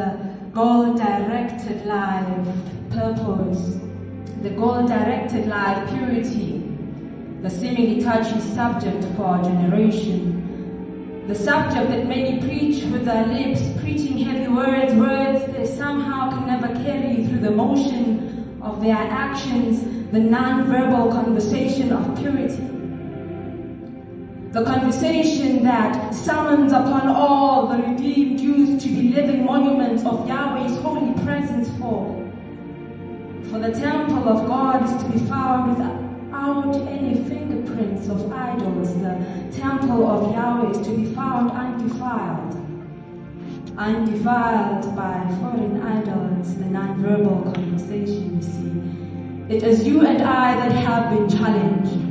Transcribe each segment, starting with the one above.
the goal-directed life purpose, the goal-directed life purity, the seemingly touchy subject for our generation, the subject that many preach with their lips, preaching heavy words they somehow can never carry through the motion of their actions, the non-verbal conversation of purity. The conversation that summons upon all the redeemed youth to be living monuments of Yahweh's holy presence for the temple of God is to be found without any fingerprints of idols. The temple of Yahweh is to be found undefiled by foreign idols, the non-verbal conversation, you see. It is you and I that have been challenged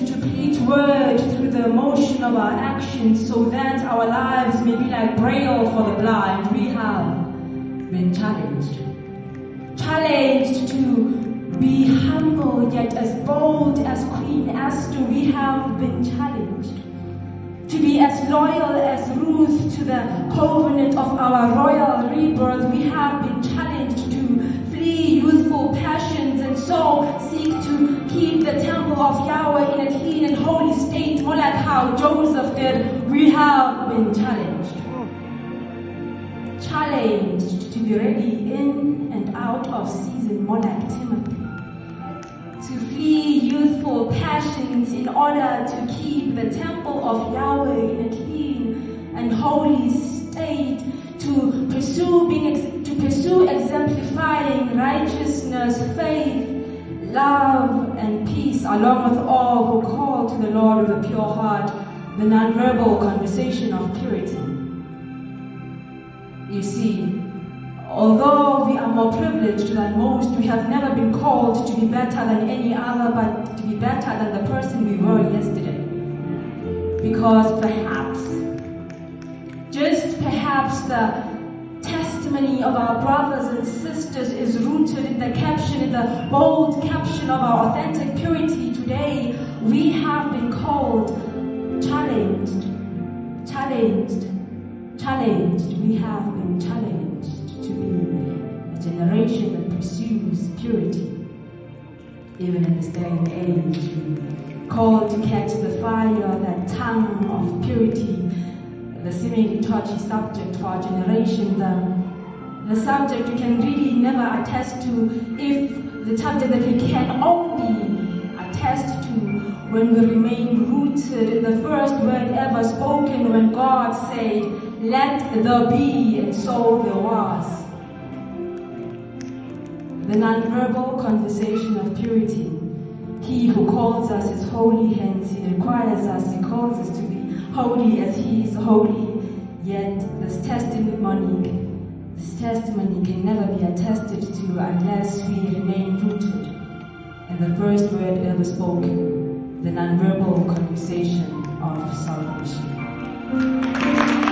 to preach word through the emotion of our actions so that our lives may be like braille for the blind. We have been challenged to be humble yet as bold as Queen Esther. We have been challenged to be as loyal as Ruth to the covenant of our royal rebirth. We have been challenged to flee youthful passions and so seek to keep the temple of Yahweh in a clean and holy state, more like how Joseph did. We have been challenged to be ready in and out of season, more like Timothy, to flee youthful passions in order to keep the temple of Yahweh in a clean and holy state, to pursue exemplifying righteousness, faith, love, and peace, along with all who call to the Lord with a pure heart, the non-verbal conversation of purity. You see, although we are more privileged than most, we have never been called to be better than any other, but to be better than the person we were yesterday. Because perhaps the testimony of our brothers and sisters is rooted in the caption, in the bold caption of our authentic purity. Today, we have been called, challenged. We have been challenged to be a generation that pursues purity. Even in this day and age, called to catch the fire, that tongue of purity, the seemingly touchy subject for our generation, the subject we can really never attest to, if the subject that we can only attest to when we remain rooted in the first word ever spoken, when God said, "Let there be," and so there was. The non-verbal conversation of purity. He who calls us is holy, hence he requires us, he calls us to be holy as he is holy. Yet this testimony can never be attested to unless we remain rooted in the first word ever spoken, the non-verbal conversation of salvation.